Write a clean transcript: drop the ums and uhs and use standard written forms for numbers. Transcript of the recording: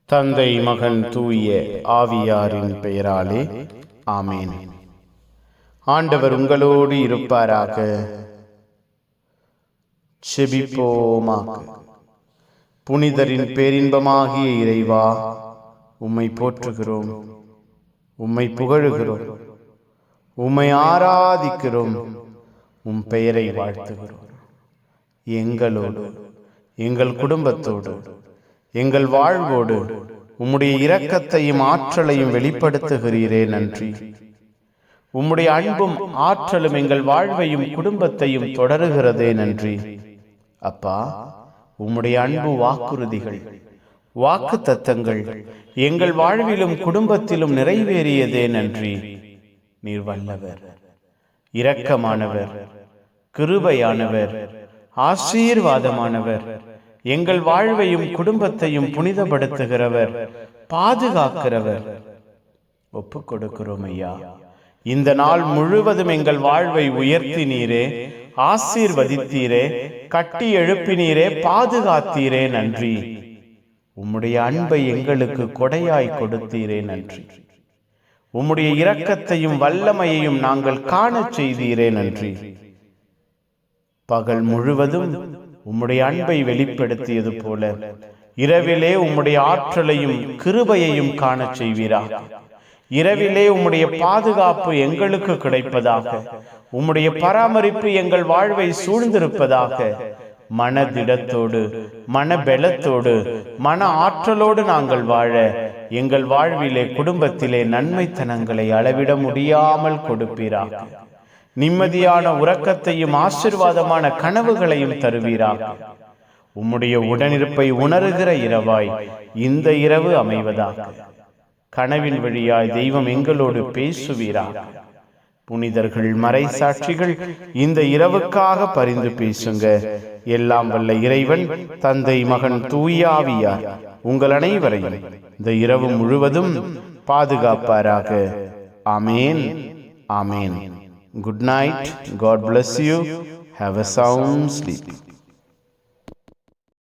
தந்தை, மகன், தூய ஆவியாரின் பெயராலே ஆமேன். ஆண்டவர் உங்களோடு இருப்பாராக. செபிப்போமாக. புனிதரின் பேரின்பமாகிய இறைவா, உம்மை போற்றுகிறோம், உம்மை புகழுகிறோம், உம்மை ஆராதிக்கிறோம், உம் பெயரை வாழ்த்துகிறோம். எங்களோடு, எங்கள் குடும்பத்தோடு, எங்கள் வாழ்வோடு உம்முடைய இரக்கத்தையும் ஆற்றலையும் வெளிப்படுத்துகிறீரே, நன்றி. உம்முடைய அன்பும் ஆற்றலும் எங்கள் வாழ்வையும் குடும்பத்தையும் தொடருகிறதே, நன்றி. அப்பா, உம்முடைய அன்பு வாக்குறுதிகள், வாக்கு தத்தங்கள் எங்கள் வாழ்விலும் குடும்பத்திலும் நிறைவேறியதே, நன்றி. நீர் வல்லவர், இரக்கமானவர், கிருபையானவர், ஆசீர்வாதமானவர், எங்கள் வாழ்வையும் குடும்பத்தையும் புனிதப்படுத்துகிறவர், பாதுகாக்கிறவர். ஒப்புக் கொடுக்கிறோம் ஐயா. இந்த நாள் முழுவதும் எங்கள் வாழ்வை உயர்த்தினீரே, ஆசீர்வதித்தீரே, கட்டி எழுப்பினீரே, பாதுகாத்தீரே, நன்றி. உம்முடைய அன்பை எங்களுக்கு கொடையாய் கொடுத்தீரே, நன்றி. உம்முடைய இரக்கத்தையும் வல்லமையையும் நாங்கள் காணச் செய்தீரே, நன்றி. பகல் முழுவதும் உம்முடைய அன்பை வெளிப்படுத்தியது போல இரவிலே உம்முடைய ஆற்றலையும் கிருபையையும் காணச் செய்வீராக. இரவிலே உம்முடைய பாதுகாப்பு எங்களுக்கு கிடைப்பதாக, உம்முடைய பராமரிப்பு எங்கள் வாழ்வை சூழ்ந்திருப்பதாக. மனதிடத்தோடு, மனபலத்தோடு, மன ஆற்றலோடு நாங்கள் வாழ எங்கள் வாழ்விலே, குடும்பத்திலே நன்மைத்தனங்களை அளவிட முடியாமல் கொடுப்பீராக. நிம்மதியான உறக்கத்தையும் ஆசீர்வாதமான கனவுகளையும் தருவீராக. உம்முடைய உடனிருப்பை உணர்கிற இரவாய் இந்த இரவு அமைவதாக. கனவின் வழியாய் தெய்வம் எங்களோடு பேசுவீராக. புனிதர்கள், மறைசாட்சிகள் இந்த இரவுக்காக பரிந்து பேசுங்க. எல்லாம் வல்ல இறைவன், தந்தை, மகன், தூய ஆவியார் உங்கள் அனைவரையும் இந்த இரவு முழுவதும் பாதுகாப்பாராக. ஆமேன், ஆமேன். Good night. God bless you. Have a sound sleep.